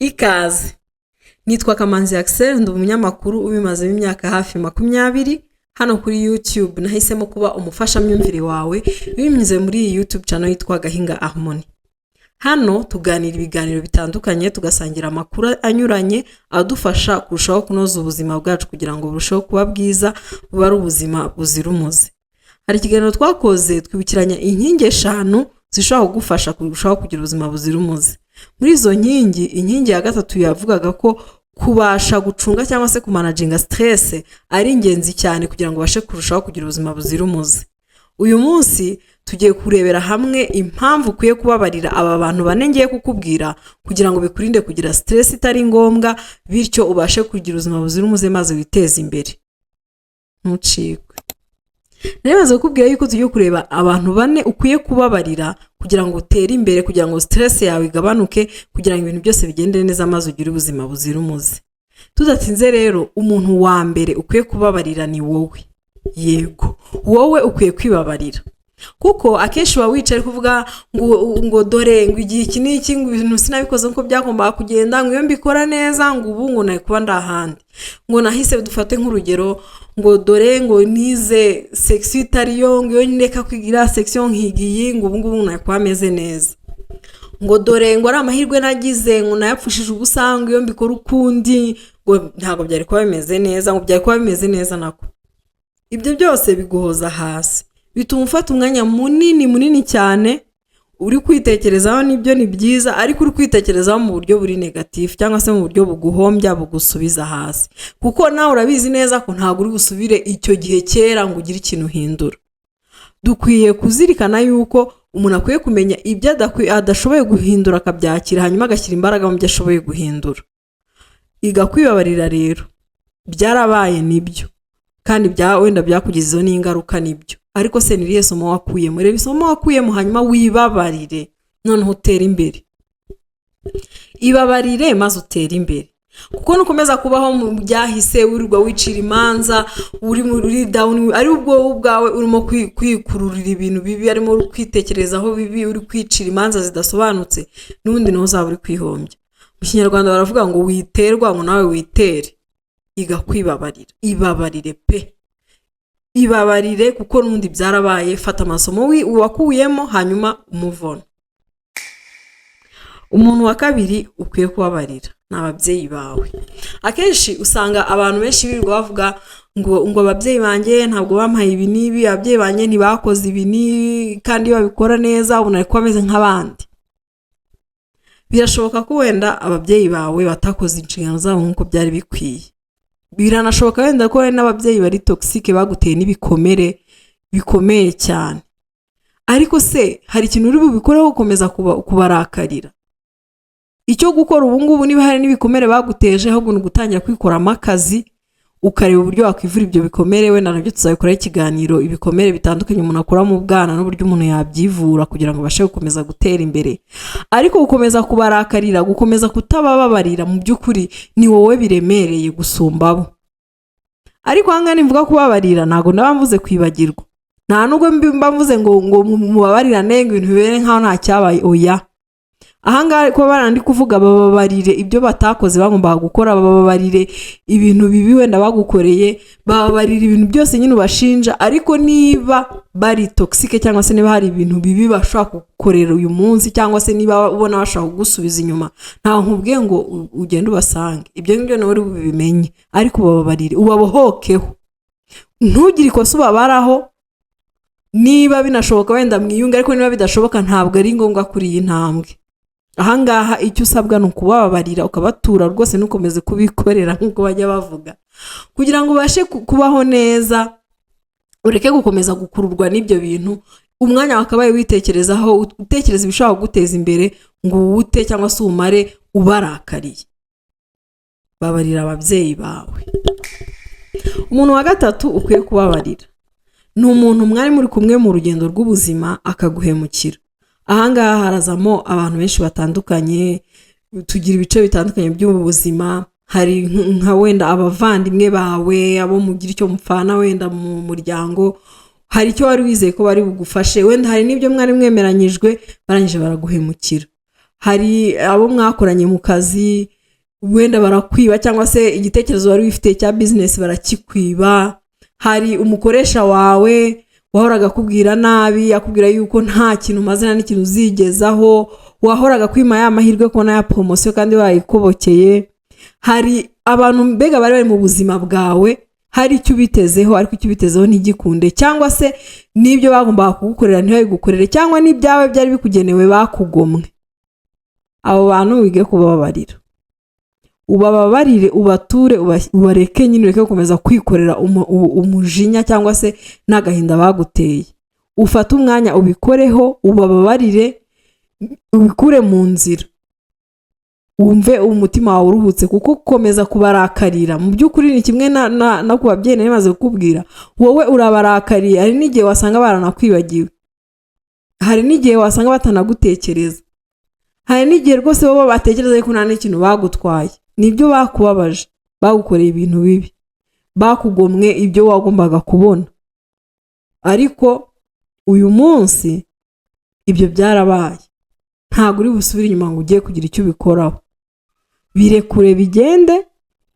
Ikaze. Nitwa Kamanzi Axel, ndi umunyamakuru ubimazemo imyaka hafi 20 hano kuri YouTube. Nahisemo kuba umufashamyumvire wawe binyuze muri iyi YouTube channel yitwa Gahinga Harmony. Hano tuganira ibiganiro bitandukanye, tugasangira amakuru anyuranye adufasha kurushaho kunoza ubuzima bwacu kugira ngo burusheho kuba bwiza, buba ari ubuzima buzira umuze. Hari ikiganiro twakoze twibukiranya inkingi 5 zishobora kugufasha kurushaho kugira ubuzima buzira umuze. Muri izo nkingi, inkingi ya gatatu yavugaga ko kubasha gucunga cyangwa se kumanaginga stress ari ingenzi cyane kugira ngo bashe kurushaho kugira ubuzima buzira umuze. Uyu munsi tugiye kurebera hamwe impamvu ukwiye kubabarira aba bantu bane ngiye kukubwira kugira ngo bikurinde kugira stress itari ngombwa, bityo ubashe kugira ubuzima buzira umuze maze witeze imbere. Ntucikwe. Nemaze kukubwira yuko tugiye kureba abantu bane ukwiye kubabarira kugira ngo utere imbere, kugira ngo stress yawe igabanuke, kugira ngo ibintu byose bigende neza maze ugire ubuzima buzira umuze. Tudatinze rero, umuntu wa mbere ukwiye kubabarira ni wowe. Yego, wowe ukwiye kwibabarira. Kuko akenshi wicaye kuvuga ngo dore ngo igihe iki n'iki ngo ibintu sinabikoze nko byagombaga kugenda, ngo iyo mbikora neza ngo ubu ngo nakuba ndahandi. Ngo nahise dufate nk'urugero ngo dore ngo nize section itariyo, ngo iyo ndeka kwigira section nkigiye ngo ubu ngubu nakuba ameze neza. Ngo dore ngo ari amahirwe nagize ngo nayapfushije ubusanga iyo mbikora ukundi ngo ntago byari kuba bimeze neza, ngo byari kuba bimeze neza nako. Ibyo byose biguhoza hasi, bituma ufata umwanya munini cyane uri kwitekerezaho. Nibyo ni byiza, ariko uri kwitekerezaho mu buryo buri negative cyangwa se mu buryo buguhombya, bugusubiza hasi, kuko nawe urabizi neza ko ntago uri gusubire icyo gihe kera ngo ugire ikintu uhindura. Dukwiye kuzirikana yuko umuntu akwiye kumenya ibyo adashoboye guhindura akabyakira, hanyuma agashyira imbaraga mu byo ashoboye guhindura. Iga kwibabarira rero. Byarabaye nibyo, kandi wenda byakugizeho n'ingaruka nibyo, ariko se niriye somo wakuyemo? Reba isomo wakuyemo hanyuma wibabarire, noneho utere imbere. Ibabarire maze utere imbere, kuko nukomeza kubaho mu byahise wirirwa wicira imanza, uri muri down, ari ubwo bwawe urimo kwikururira ibintu bibi, arimo kwitekerezaho bibi, uri kwicira imanza zidasobanutse, n'ubundi naho uzaba uri kwihombya. Mu Kinyarwanda baravuga ngo witerwa ngo nawe witere. Iga kwibabarira. Ibabarire pe. Ibabarire kuko n'undi byarabaye. Fata amasomo wakuyemo hanyuma umuvona. Umuntu wa kabiri ukwiye kubabarira ni ababyeyi bawe. Akenshi usanga abantu benshi birirwa bavuga ngo ababyeyi banjye ntabwo bampaye ibi nibi, ababyeyi banjye ntibakoze ibi ni, kandi babikora neza ubona ariko bameze nk'abandi. Birashoboka ko wenda ababyeyi bawe batakoze inshingano zabo nk'uko byari bikwiye. Biranashoboka wenda ko n'ababyeyi bari toxique, baguteye n'ibikomere bikomeye cyane. Ariko se hari ikintu uri bubikoreho gukomeza kubarakarira? Icyo gukora ubu ngubu niba hari n'ibikomere baguteje, ahubwo ni gutangira kwikoramo akazi, ukareba uburyo wakwivura ibyo bikomere. Wenda nabyo tuzabikoraho ikiganiro, ibikomere bitandukanye umuntu akora mu bwana n'uburyo umuntu yabyivura kugira ngo bashe gukomeza gutera imbere. Ariko gukomeza kubarakarira, gukomeza kutabababarira, mu by'ukuri ni wowe biremereye gusumba bo. Ariko hanga nimvuga kubabarira ntago ndabamvuze kwibagirwa, nta nubwo mbavuze ngo mubabarirane ngo ibintu bibere nkaho nta cyabaye. Oya, ahanga ko barandi kuvuga bababarire ibyo batakoze bagomba gukora, bababarire ibintu bibi wenda bagukoreye, bababarire ibintu byose nyine ubashinja. Ariko niba bari toxique cyangwa se niba hari ibintu bibi bashaka gukorera uyu munsi, cyangwa se niba ubona bashaka kugusubiza inyuma, nta nkubwiye ngo ugende ubasange. Ibyo ngibyo nawe uri bubimenye, ariko bababarire, ubabohokeho. Ntugire ikosa ubabaraho. Niba binashoboka wenda mwiyunga, ariko niba bidashoboka ntabwo ari ngombwa kuri iyi ntambwe. Ahangaha icyo usabwa ni ukubabarira, ukabatura rwose, nukomeze kubikorera nk'uko bajya bavuga, kugira ngo ubashe kubaho neza, ureke gukomeza gukururwa n'ibyo bintu. Umwanya wakabaye witekerezaho, utekereza ibishaka kuguteza imbere, ngo uwute cyangwa se umare ubarakariye. Babarira ababyeyi bawe. Umuntu wa gatatu ukwiye kubabarira ni umuntu mwari muri kumwe mu rugendo rw'ubuzima akaguhemukira. Ahangaha harazamo abantu benshi batandukanye, tugira ibice bitandukanye by'ubuzima. Hari nka wenda abavandimwe bawe, abo mugira icyo mupfana wenda mu muryango, hari icyo wari wizeye ko bari bugufashe, wenda hari n'ibyo mwari mwemeranyijwe barangije baraguhemukira. hari abo mwakoranye mu kazi wenda barakwiba cyangwa se igitekerezo wari wifite cya business barakikwiba, hari umukoresha wawe wahoraga akubwira nabi akubwira yuko nta kintu umaze nta n'ikintu uzigezaho, wahoraga kwima ya mahirwe kubona ya promotion kandi wayikobokeye, hari abantu mbega bari mu buzima bwawe hari icyo ubitezeho ariko icyo ubitezeho ntigikunde, cyangwa se n'ibyo bagombaga kugukorera ntibabigukorere, cyangwa n'ibyawe byari bikugenewe bakugomwe. Abo bantu wige kubabarira, ubababarire, ubature, ubareke nyine ureke gukomeza kwikorera umujinya cyangwa se n'agahinda baguteye. Ufate umwanya ubikoreho, ubababarire, ubikure mu nzira, wumve umutima wawe uruhutse, kuko gukomeza kubarakarira mu by'ukuri ni kimwe na ku babyeyi namaze kukubwira, wowe urabarakariye. Hari n'igihe wasanga baranakwibagiwe, hari n'igihe wasanga batanagutekereza, hari n'igihe rwose bo batekereza ko nta n'ikintu bagutwaye, nibyo bakubabaje, bagukoreye ibintu bibi, bakugomwe ibyo wagombaga kubona. Ariko uyu munsi ibyo byarabaye, ntabwo uri busubire inyuma ngo ugiye kugira icyo ubikoraho. Birekure bigende,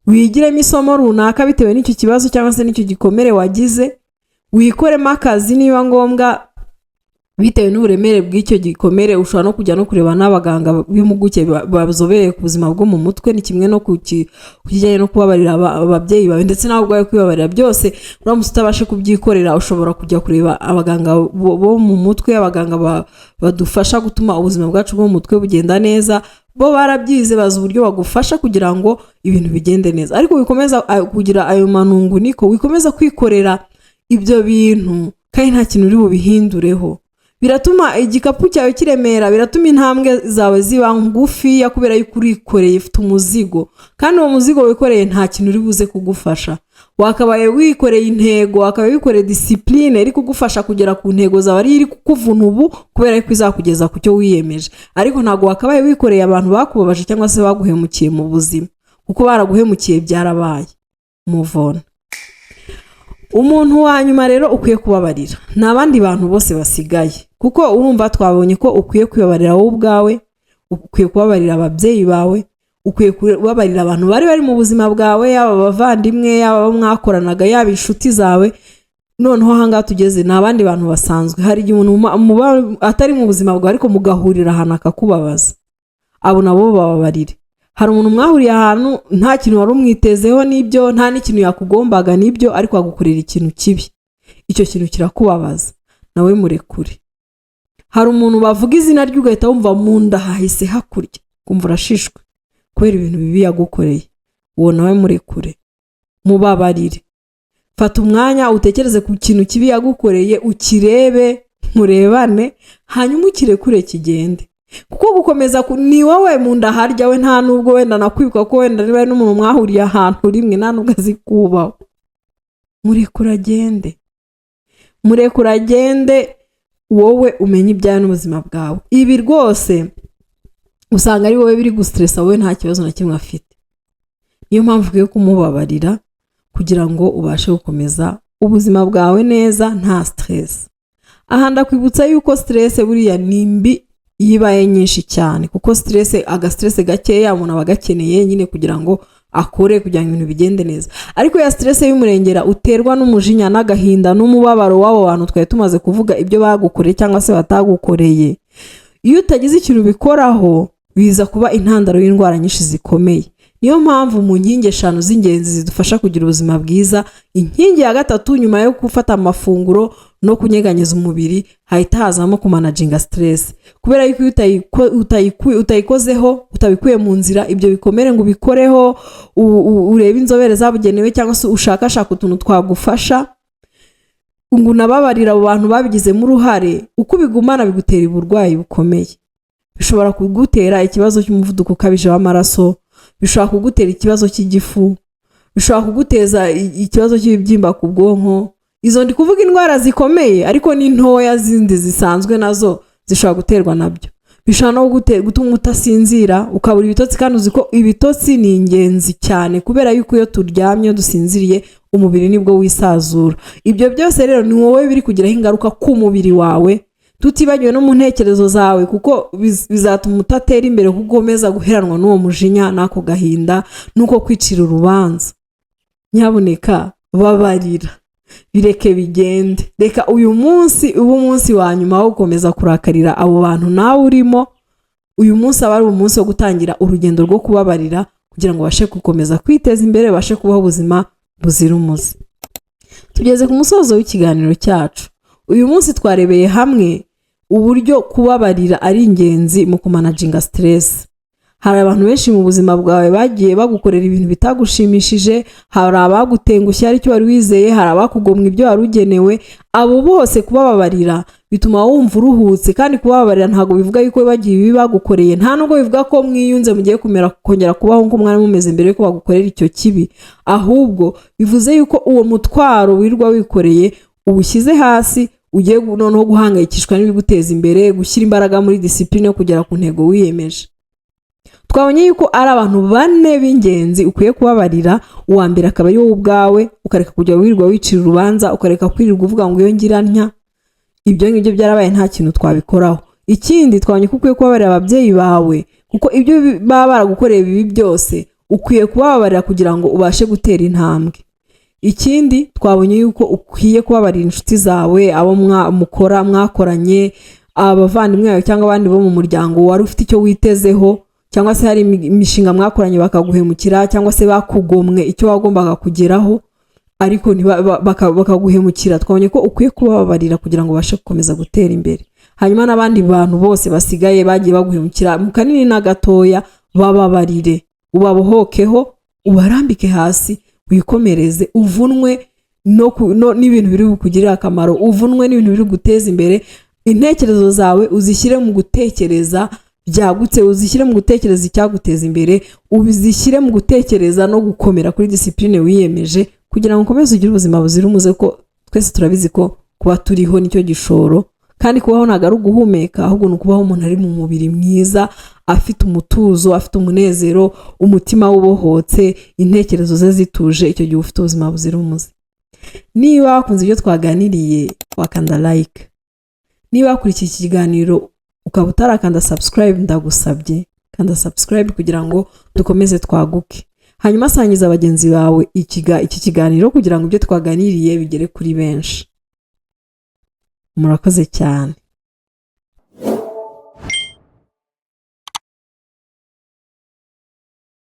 wigiremo isomo runaka bitewe n'icyo kibazo cyangwa se n'icyo gikomere wagize, wikoremo akazi niba ngombwa bitewe n'uburemere bw'icyo gikomere. Ushobora no kujya no kureba n'abaganga b'impuguke bazobereye ku buzima bwo mu mutwe, ni kimwe no kujyanye no kubabarira ababyeyi bawe ndetse nawe ubwawe kwibabarira. Byose uramutse utabashe kubyikorera ushobora kujya kureba abaganga bo mu mutwe, abaganga badufasha gutuma ubuzima bwacu bwo mu mutwe bugenda neza. Bo barabyize, bazi uburyo bagufasha kugira ngo ibintu bigende neza. Ariko wikomeza kugira ayo manungu niko wikomeza kwikorera ibyo bintu kandi nta kintu uri bubihindureho, biratuma igikapu cyawe kiremera, biratuma intambwe zawe ziba ngufi kubera yuko urikoreye ufite umuzigo, kandi uwo muzigo wikoreye nta kintu uri buze kugufasha. Wakabaye wikoreye intego, wakabaye wikoreye discipline iri kugufasha kugera ku ntego zawe, ari iri kukuvuna ubu kubera yuko izakugeza ku cyo wiyemeje. Ariko ntago wakabaye wikoreye abantu bakubabaje cyangwa se baguhemukiye mu buzima, kuko baraguhemukiye byarabaye. Move on. Umuntu wa nyuma rero ukwiye kubabarira n'abandi bantu bose basigaye, kuko urumva twabonye ko ukwiye kwibabarira wowe ubwawe, ukwiye kubabarira ababyeyi bawe, ukwiye kubabarira abantu bari mu buzima bwawe, yaba abavandimwe, yaba abo mwakoranaga, yaba inshuti zawe. Noneho hanga tugeze n'abandi bantu basanzwe. Hari igihe umuntu atari mu buzima bwawe ariko mugahurira ahantu akakubabaza, abo nabo bababarire. Hari umuntu mwahuriye ahantu nta kintu wari umwitezeho n'ibyo, nta n'ikintu yakugombaga n'ibyo, ariko agukorera ikintu kibi, icyo kintu kirakubabaza, nawe murekure. Hari umuntu bavuga izina rye ugahita wumva mu nda hahise hakurya, kumva urashishwe kubera ibintu bibi yagukoreye, uwo nawe murekure, mubabarire. Fata umwanya utekereze ku kintu kibi yagukoreye, ukirebe, murebane, hanyuma ukirekure kigende. Kuko gukomeza ni wowe mu nda harya, we nta nubwo wenda nakwibuka ko wenda niba n'umuntu mwahuriye ahantu rimwe nta nubwo azikubaho. Murekure agende, murekure agende, wowe umenye ibyawe n'ubuzima bwawe. Ibi rwose usanga ari wowe biri gustressa, wowe nta kibazo na kimwe afite. Niyo mpamvu ugiye kumubabarira kugira ngo ubashe gukomeza ubuzima bwawe neza nta stress. Aha ndakwibutsa yuko stress buriya nimbi yibaye nyinshi cyane, kuko stress gakeya umuntu aba gakeneye nyine kugira ngo akore, kugira ngo ibintu bigende neza. Ariko ya stress y'umurengera uterwa n'umujinya n'agahinda n'umubabaro w'abo bantu twari tumaze kuvuga ibyo bagukoreye cyangwa se batagukoreye, iyo utagize ikintu bikoraho biza kuba intandaro y'indwara nyinshi zikomeye. Niyo mpamvu mu nkingi 5 z'ingenzi zidufasha kugira ubuzima bwiza, inkingi ya 3 nyuma yo gufata amafunguro no kunyeganyeza umubiri hahita hazamo kumanaginga stress, kubera yuko utayikozeho, utabikuye mu nzira, ibyo bikomere ngo bikoreho, urebe inzobere zabugenewe cyangwa se ushakashaka utuntu twagufasha ngo nababarira abo bantu babigizemo uruhare, uko bigumana bigutera uburwayi bukomeye. Bishobora kugutera ikibazo cy'umuvuduko ukabije w'amaraso, bishobora kugutera ikibazo cy'igifu, bishobora kuguteza ikibazo cy'ibibyimba ku bwonko. Izo ndi kuvuga indwara zikomeye, ariko ni ntoya zindi zisanzwe nazo zishobora guterwa nabyo. Bishobora no gutuma utasinzira, ukabura ibitotsi, kandi uziko ibitotsi ni ingenzi cyane, kubera yuko iyo turyamye dusinziriye umubiri nibwo wisazura. Ibyo byose rero ni wowe biri kugiraho ingaruka ku mubiri wawe, tutibagiwe no mu ntekerezo zawe, kuko bizatuma utatera imbere, kuko ukomeza guheranwa n'uwo mujinya n'ako gahinda nuko kwicira urubanza. Nyabuneka babarira, bireke bigende. Reka uyu munsi uba umunsi wa nyuma wo gukomeza kurakarira abo bantu nawe urimo. Uyu munsi aba ari umunsi wo gutangira urugendo rwo kubabarira, kugira ngo bashe gukomeza kwiteza imbere, bashe kubaho ubuzima buzira umuze. Tugeze ku musozo w'ikiganiro cyacu. Uyu munsi twarebeye hamwe uburyo kubabarira ari ingenzi mu kumanaginga stress. Hari abantu benshi mu buzima bwawe bagiye bagukorera ibintu bitagushimishije, hari abagutengushye aricyo wari wizeye, hari abakugomwa ibyo wari ugenewe. Abo bose kubababarira bituma wumva uruhutse, kandi kubababarira ntabwo bivuga yuko bagiye ibi bagukoreye, nta nubwo bivuga ko mwiyunze mugiye kongera kubaho nk'uko mwari mumeze mbere yuko bagukorera icyo kibi. Ahubwo bivuze yuko uwo mutwaro wirwa wikoreye uwushyize hasi, ugiye noneho guhangayikishwa n'ibiguteza imbere, gushyira imbaraga muri discipline yo kugera ku ntego wiyemeje. Twabonye yuko ari abantu 4 b'ingenzi ukwiye kubabarira. Uwa mbere akaba ari wowe ubwawe, ukareka kujya wirirwa wicira urubanza, ukareka kwirirwa uvuga ngo iyo ngira ntya. Ibyo ngibyo byarabaye nta kintu twabikoraho. Ikindi twabonye ko ukwiye kubabarira ababyeyi bawe, kuko ibyo baba baragukoreye bibi byose ukwiye kubabarira kugira ngo ubashe gutera intambwe. Ikindi twabonye yuko ukwiye kubabarira inshuti zawe, abo mukora mwakoranye, abavandimwe bawe cyangwa abandi bo mu muryango wari ufite icyo witezeho, cyangwa se hari imishinga mwakoranye bakaguhemukira, cyangwa se bakugomwe icyo wagombaga kugeraho ariko bakaguhemukira. Twabonye ko ukwiye kubabarira kugira ngo ubashe gukomeza gutera imbere. Hanyuma n'abandi bantu bose basigaye bagiye baguhemukira mu kanini na gatoya, bababarire, ubabohokeho, ubarambike hasi, wikomereze, uvunwe n'ibintu biri kukugirira akamaro, uvunwe n'ibintu biri guteza imbere. Intekerezo zawe uzishyire mu gutekereza byagutse, uzishyire mu gutekereza icyaguteza imbere, ubizishyire mu gutekereza no gukomera kuri discipline wiyemeje, kugira ngo ukomeze ugire ubuzima buzira umuze. Ko twese turabizi ko kuba turiho nicyo gishoro, kandi kubaho ntabwo ari uguhumeka, ahubwo ni ukubaho umuntu ari mu mubiri mwiza, afite umutuzo, afite umunezero, umutima ubohotse, intekerezo ze zituje. Icyo gihe ufite ubuzima buzira umuze. Niba wakunze ibyo twaganiriye, wakanda like. Niba wakurikiye iki kiganiro ukaba utarakanda subscribe, ndagusabye kanda subscribe kugira ngo dukomeze twaguke. Hanyuma sangiza abagenzi bawe iki kiganiro kugira ngo ibyo twaganiriye bigere kuri benshi. Murakoze cyane.